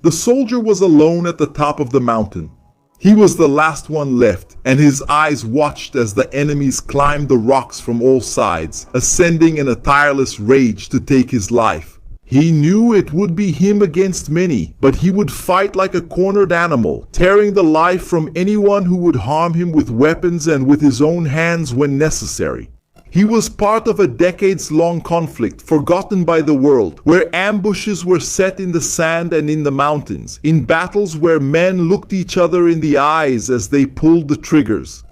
The soldier was alone at the top of the mountain. He was the last one left, and his eyes watched as the enemies climbed the rocks from all sides, ascending in a tireless rage to take his life. He knew it would be him against many, but he would fight like a cornered animal, tearing the life from anyone who would harm him with weapons and with his own hands when necessary. He was part of a decades-long conflict forgotten by the world, where ambushes were set in the sand and in the mountains, in battles where men looked each other in the eyes as they pulled the triggers.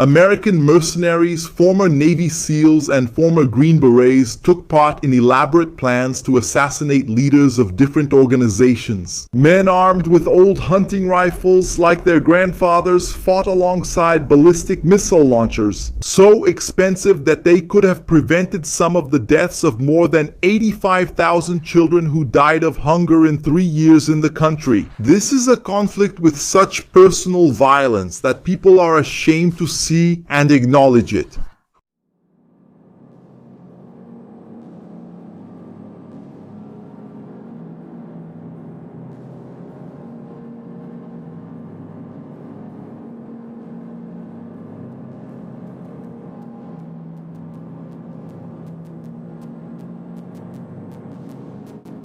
American mercenaries, former Navy SEALs, and former Green Berets took part in elaborate plans to assassinate leaders of different organizations. Men armed with old hunting rifles like their grandfathers fought alongside ballistic missile launchers, so expensive that they could have prevented some of the deaths of more than 85,000 children who died of hunger in 3 years in the country. This is a conflict with such personal violence that people are ashamed to see and acknowledge it.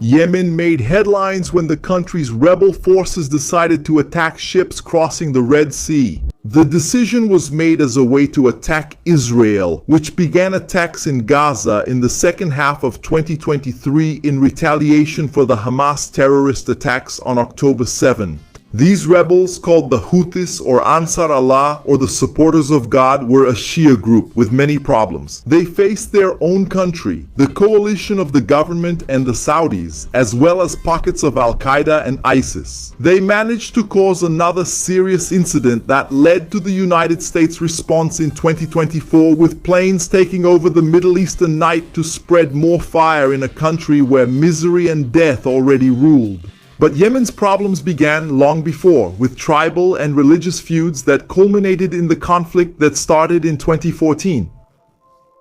Yemen made headlines when the country's rebel forces decided to attack ships crossing the Red Sea. The decision was made as a way to attack Israel, which began attacks in Gaza in the second half of 2023 in retaliation for the Hamas terrorist attacks on October 7. These rebels, called the Houthis or Ansar Allah or the Supporters of God, were a Shia group with many problems. They faced their own country, the coalition of the government and the Saudis, as well as pockets of Al-Qaeda and ISIS. They managed to cause another serious incident that led to the United States response in 2024, with planes taking over the Middle Eastern night to spread more fire in a country where misery and death already ruled. But Yemen's problems began long before, with tribal and religious feuds that culminated in the conflict that started in 2014.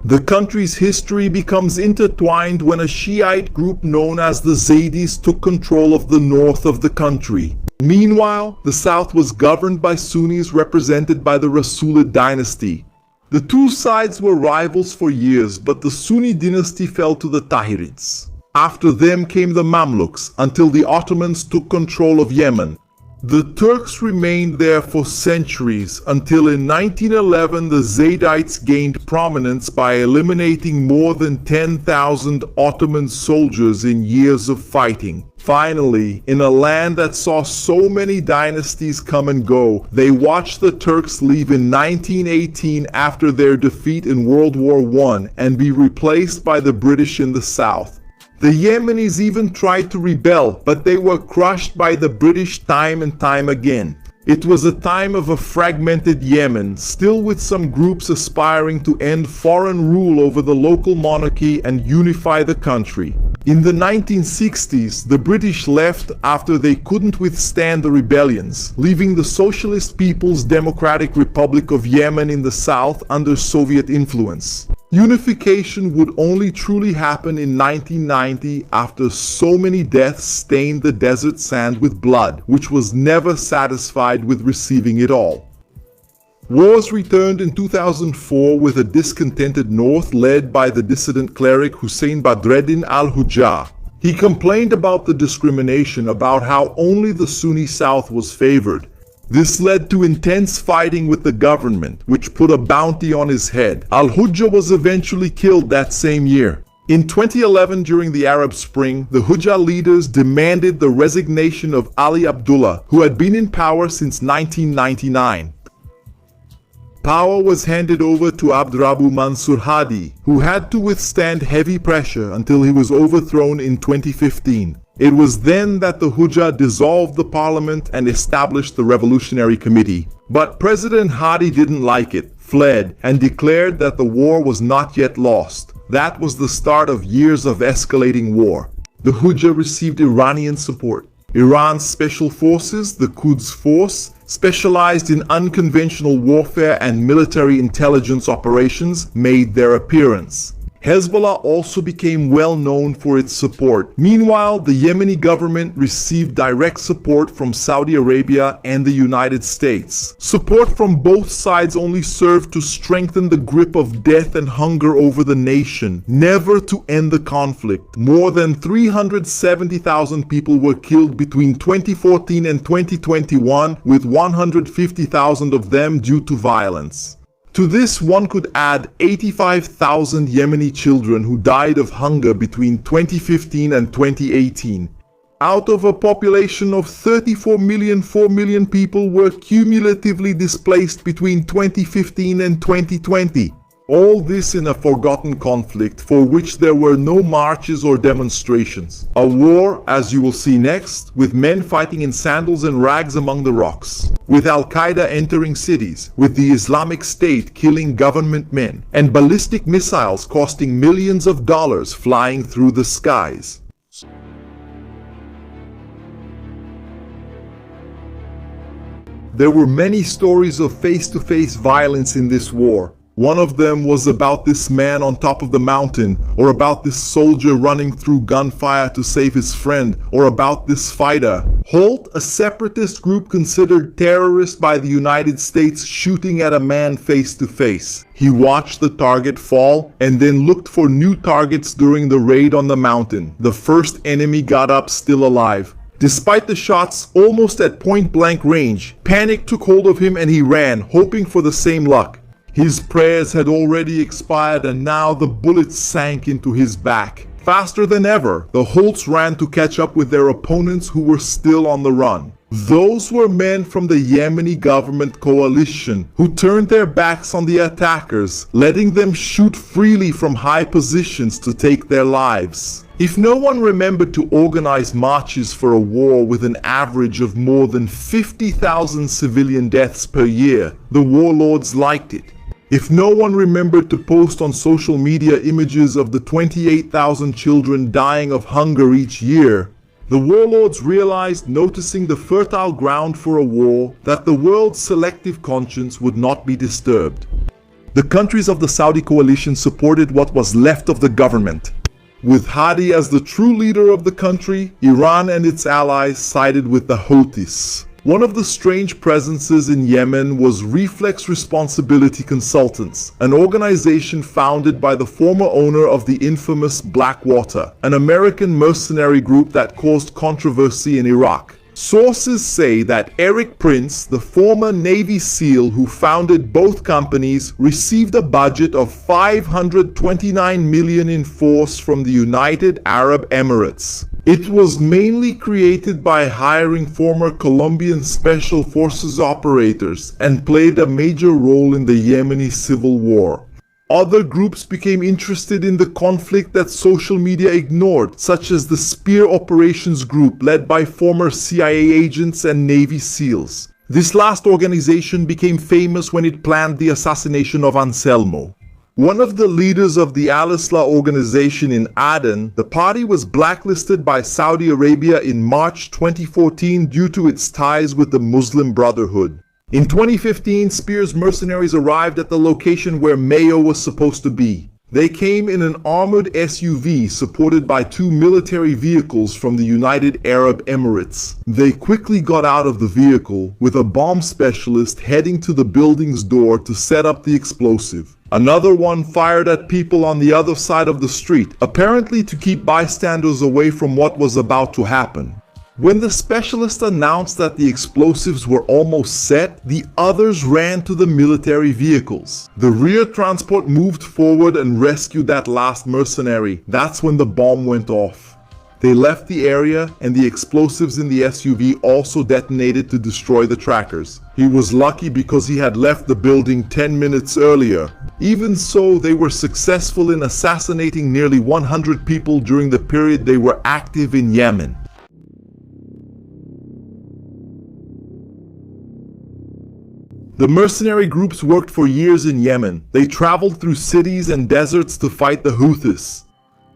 The country's history becomes intertwined when a Shiite group known as the Zaydis took control of the north of the country. Meanwhile, the south was governed by Sunnis represented by the Rasulid dynasty. The two sides were rivals for years, but the Sunni dynasty fell to the Tahirids. After them came the Mamluks, until the Ottomans took control of Yemen. The Turks remained there for centuries, until in 1911 the Zaydites gained prominence by eliminating more than 10,000 Ottoman soldiers in years of fighting. Finally, in a land that saw so many dynasties come and go, they watched the Turks leave in 1918 after their defeat in World War I and be replaced by the British in the south. The Yemenis even tried to rebel, but they were crushed by the British time and time again. It was a time of a fragmented Yemen, still with some groups aspiring to end foreign rule over the local monarchy and unify the country. In the 1960s, the British left after they couldn't withstand the rebellions, leaving the Socialist People's Democratic Republic of Yemen in the south under Soviet influence. Unification would only truly happen in 1990 after so many deaths stained the desert sand with blood, which was never satisfied with receiving it all. Wars returned in 2004 with a discontented north led by the dissident cleric Hussein Badreddin al-Hujah. He complained about the discrimination, about how only the Sunni south was favored. This led to intense fighting with the government, which put a bounty on his head. Al-Hujah was eventually killed that same year. In 2011, during the Arab Spring, the Hujah leaders demanded the resignation of Ali Abdullah, who had been in power since 1999. Power was handed over to Abdrabbu Mansur Hadi, who had to withstand heavy pressure until he was overthrown in 2015. It was then that the Hujah dissolved the parliament and established the Revolutionary Committee. But President Hadi didn't like it, fled, and declared that the war was not yet lost. That was the start of years of escalating war. The Hujah received Iranian support. Iran's special forces, the Quds Force, specialized in unconventional warfare and military intelligence operations, made their appearance. Hezbollah also became well known for its support. Meanwhile, the Yemeni government received direct support from Saudi Arabia and the United States. Support from both sides only served to strengthen the grip of death and hunger over the nation, never to end the conflict. More than 370,000 people were killed between 2014 and 2021, with 150,000 of them due to violence. To this, one could add 85,000 Yemeni children who died of hunger between 2015 and 2018. Out of a population of 34 million, 4 million people were cumulatively displaced between 2015 and 2020. All this in a forgotten conflict for which there were no marches or demonstrations. A war, as you will see next, with men fighting in sandals and rags among the rocks, with Al-Qaeda entering cities, with the Islamic State killing government men, and ballistic missiles costing millions of dollars flying through the skies. There were many stories of face-to-face violence in this war. One of them was about this man on top of the mountain, or about this soldier running through gunfire to save his friend, or about this fighter. Holt, a separatist group considered terrorist by the United States, shooting at a man face to face. He watched the target fall and then looked for new targets during the raid on the mountain. The first enemy got up still alive. Despite the shots almost at point-blank range, panic took hold of him and he ran, hoping for the same luck. His prayers had already expired and now the bullets sank into his back. Faster than ever, the Holts ran to catch up with their opponents who were still on the run. Those were men from the Yemeni government coalition who turned their backs on the attackers, letting them shoot freely from high positions to take their lives. If no one remembered to organize marches for a war with an average of more than 50,000 civilian deaths per year, the warlords liked it. If no one remembered to post on social media images of the 28,000 children dying of hunger each year, the warlords realized, noticing the fertile ground for a war, that the world's selective conscience would not be disturbed. The countries of the Saudi coalition supported what was left of the government. With Hadi as the true leader of the country, Iran and its allies sided with the Houthis. One of the strange presences in Yemen was Reflex Responsibility Consultants, an organization founded by the former owner of the infamous Blackwater, an American mercenary group that caused controversy in Iraq. Sources say that Eric Prince, the former Navy SEAL who founded both companies, received a budget of $529 million in force from the United Arab Emirates. It was mainly created by hiring former Colombian Special Forces operators and played a major role in the Yemeni civil war. Other groups became interested in the conflict that social media ignored, such as the Spear Operations Group led by former CIA agents and Navy SEALs. This last organization became famous when it planned the assassination of Anselmo. One of the leaders of the Al-Islah organization in Aden, the party was blacklisted by Saudi Arabia in March 2014 due to its ties with the Muslim Brotherhood. In 2015, Spear's mercenaries arrived at the location where Mayo was supposed to be. They came in an armored SUV supported by 2 military vehicles from the United Arab Emirates. They quickly got out of the vehicle, with a bomb specialist heading to the building's door to set up the explosive. Another one fired at people on the other side of the street, apparently to keep bystanders away from what was about to happen. When the specialist announced that the explosives were almost set, the others ran to the military vehicles. The rear transport moved forward and rescued that last mercenary. That's when the bomb went off. They left the area and the explosives in the SUV also detonated to destroy the trackers. He was lucky because he had left the building 10 minutes earlier. Even so, they were successful in assassinating nearly 100 people during the period they were active in Yemen. The mercenary groups worked for years in Yemen. They traveled through cities and deserts to fight the Houthis.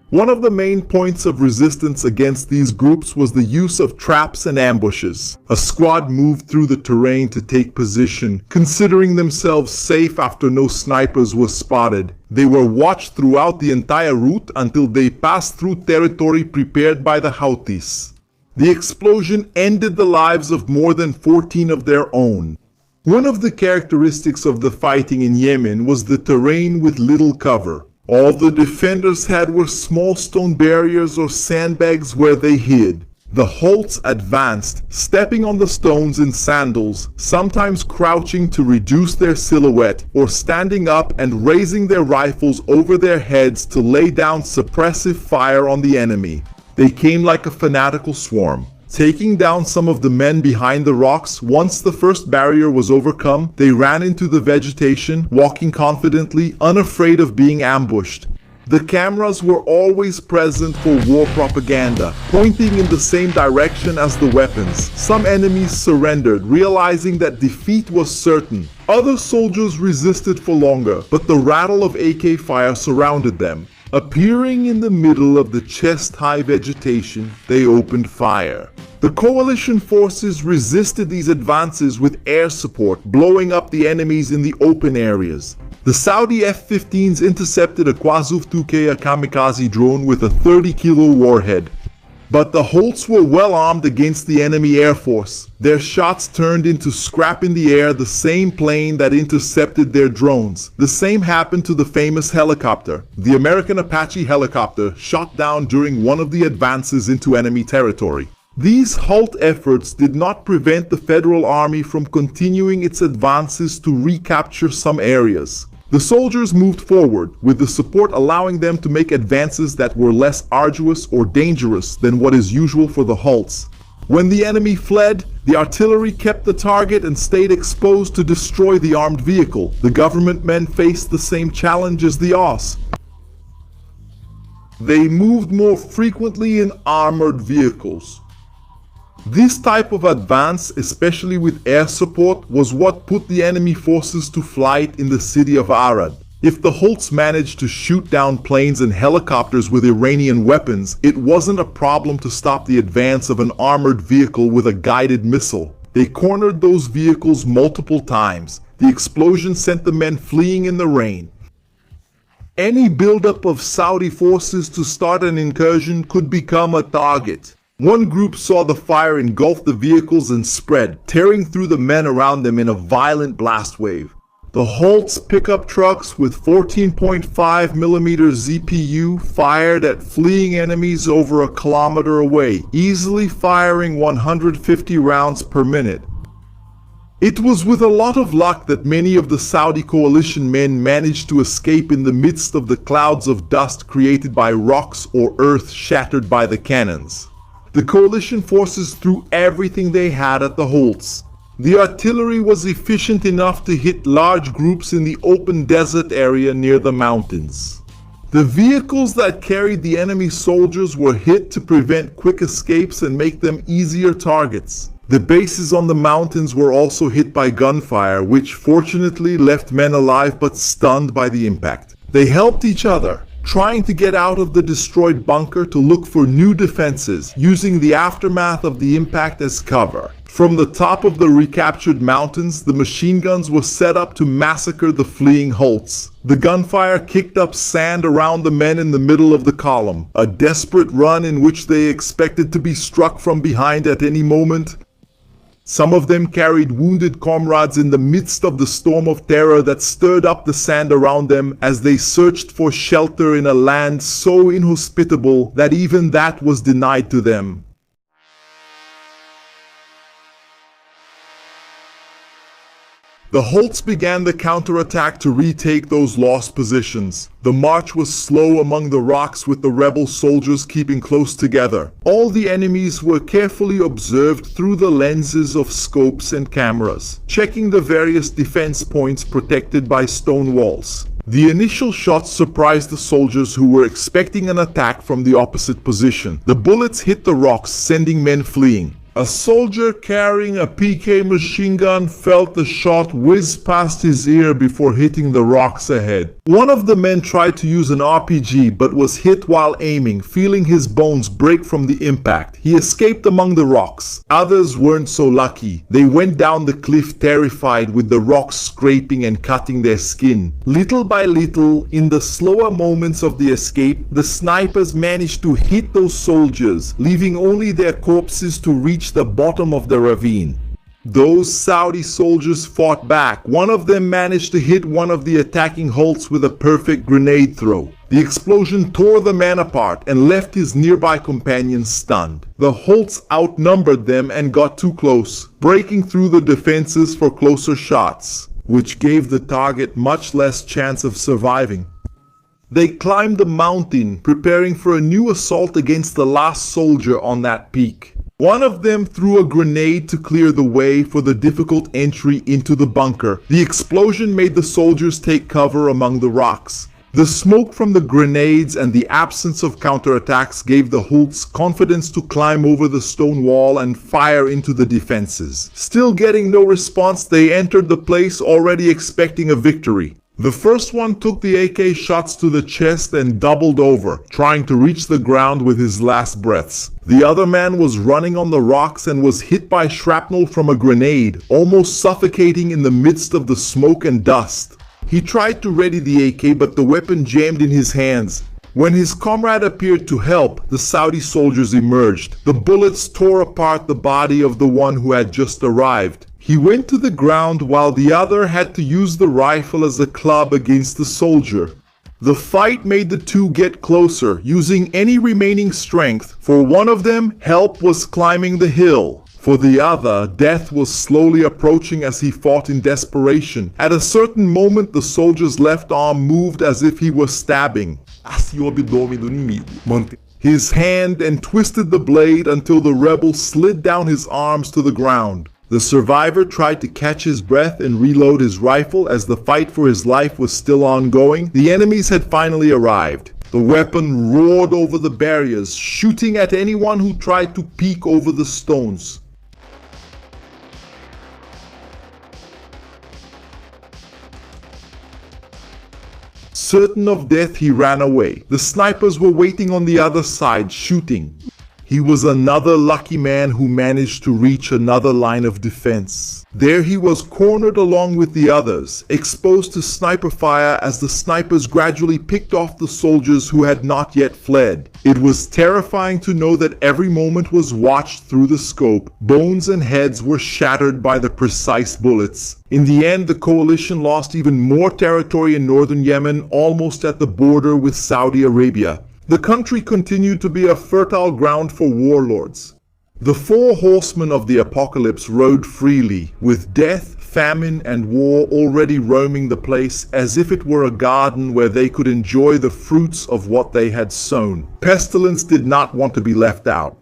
One of the main points of resistance against these groups was the use of traps and ambushes. A squad moved through the terrain to take position, considering themselves safe after no snipers were spotted. They were watched throughout the entire route until they passed through territory prepared by the Houthis. The explosion ended the lives of more than 14 of their own. One of the characteristics of the fighting in Yemen was the terrain with little cover. All the defenders had were small stone barriers or sandbags where they hid. The Holts advanced, stepping on the stones in sandals, sometimes crouching to reduce their silhouette, or standing up and raising their rifles over their heads to lay down suppressive fire on the enemy. They came like a fanatical swarm, taking down some of the men behind the rocks. Once the first barrier was overcome, they ran into the vegetation, walking confidently, unafraid of being ambushed. The cameras were always present for war propaganda, pointing in the same direction as the weapons. Some enemies surrendered, realizing that defeat was certain. Other soldiers resisted for longer, but the rattle of AK fire surrounded them. Appearing in the middle of the chest-high vegetation, they opened fire. The coalition forces resisted these advances with air support, blowing up the enemies in the open areas. The Saudi F-15s intercepted a Qasuf-2K, a kamikaze drone with a 30-kilo warhead. But the Holts were well armed against the enemy air force. Their shots turned into scrap in the air, the same plane that intercepted their drones. The same happened to the famous helicopter, the American Apache helicopter, shot down during one of the advances into enemy territory. These halt efforts did not prevent the Federal Army from continuing its advances to recapture some areas. The soldiers moved forward, with the support allowing them to make advances that were less arduous or dangerous than what is usual for the Holts. When the enemy fled, the artillery kept the target and stayed exposed to destroy the armed vehicle. The government men faced the same challenge as the OSS. They moved more frequently in armored vehicles. This type of advance, especially with air support, was what put the enemy forces to flight in the city of Arad. If the Holts managed to shoot down planes and helicopters with Iranian weapons, it wasn't a problem to stop the advance of an armored vehicle with a guided missile. They cornered those vehicles multiple times. The explosion sent the men fleeing in the rain. Any buildup of Saudi forces to start an incursion could become a target. One group saw the fire engulf the vehicles and spread, tearing through the men around them in a violent blast wave. The Holts pickup trucks with 14.5mm ZPU fired at fleeing enemies over a kilometer away, easily firing 150 rounds per minute. It was with a lot of luck that many of the Saudi coalition men managed to escape in the midst of the clouds of dust created by rocks or earth shattered by the cannons. The coalition forces threw everything they had at the Holts. The artillery was efficient enough to hit large groups in the open desert area near the mountains. The vehicles that carried the enemy soldiers were hit to prevent quick escapes and make them easier targets. The bases on the mountains were also hit by gunfire, which fortunately left men alive but stunned by the impact. They helped each other, trying to get out of the destroyed bunker to look for new defenses, using the aftermath of the impact as cover. From the top of the recaptured mountains, the machine guns were set up to massacre the fleeing Holts. The gunfire kicked up sand around the men in the middle of the column, a desperate run in which they expected to be struck from behind at any moment. Some of them carried wounded comrades in the midst of the storm of terror that stirred up the sand around them as they searched for shelter in a land so inhospitable that even that was denied to them. The Holts began the counterattack to retake those lost positions. The march was slow among the rocks, with the rebel soldiers keeping close together. All the enemies were carefully observed through the lenses of scopes and cameras, checking the various defense points protected by stone walls. The initial shots surprised the soldiers who were expecting an attack from the opposite position. The bullets hit the rocks, sending men fleeing. A soldier carrying a PK machine gun felt the shot whiz past his ear before hitting the rocks ahead. One of the men tried to use an RPG but was hit while aiming, feeling his bones break from the impact. He escaped among the rocks. Others weren't so lucky. They went down the cliff terrified, with the rocks scraping and cutting their skin. Little by little, in the slower moments of the escape, the snipers managed to hit those soldiers, leaving only their corpses to reach the bottom of the ravine. Those Saudi soldiers fought back. One of them managed to hit one of the attacking Hulks with a perfect grenade throw. The explosion tore the man apart and left his nearby companions stunned. The Hulks outnumbered them and got too close, breaking through the defenses for closer shots, which gave the target much less chance of surviving. They climbed the mountain, preparing for a new assault against the last soldier on that peak. One of them threw a grenade to clear the way for the difficult entry into the bunker. The explosion made the soldiers take cover among the rocks. The smoke from the grenades and the absence of counterattacks gave the Hulks confidence to climb over the stone wall and fire into the defenses. Still getting no response, they entered the place already expecting a victory. The first one took the AK shots to the chest and doubled over, trying to reach the ground with his last breaths. The other man was running on the rocks and was hit by shrapnel from a grenade, almost suffocating in the midst of the smoke and dust. He tried to ready the AK, but the weapon jammed in his hands. When his comrade appeared to help, the Saudi soldiers emerged. The bullets tore apart the body of the one who had just arrived. He went to the ground while the other had to use the rifle as a club against the soldier. The fight made the two get closer, using any remaining strength. For one of them, help was climbing the hill. For the other, death was slowly approaching as he fought in desperation. At a certain moment, the soldier's left arm moved as if he was stabbing his hand and twisted the blade until the rebel slid down his arms to the ground. The survivor tried to catch his breath and reload his rifle as the fight for his life was still ongoing. The enemies had finally arrived. The weapon roared over the barriers, shooting at anyone who tried to peek over the stones. Certain of death, he ran away. The snipers were waiting on the other side, shooting. He was another lucky man who managed to reach another line of defense. There he was cornered along with the others, exposed to sniper fire as the snipers gradually picked off the soldiers who had not yet fled. It was terrifying to know that every moment was watched through the scope. Bones and heads were shattered by the precise bullets. In the end, the coalition lost even more territory in northern Yemen, almost at the border with Saudi Arabia. The country continued to be a fertile ground for warlords. The four horsemen of the apocalypse rode freely, with death, famine, and war already roaming the place as if it were a garden where they could enjoy the fruits of what they had sown. Pestilence did not want to be left out.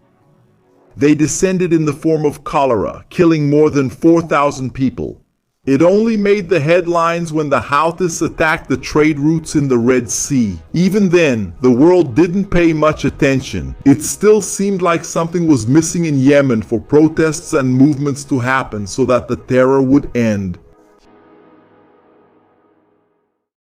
They descended in the form of cholera, killing more than 4,000 people. It only made the headlines when the Houthis attacked the trade routes in the Red Sea. Even then, the world didn't pay much attention. It still seemed like something was missing in Yemen for protests and movements to happen so that the terror would end.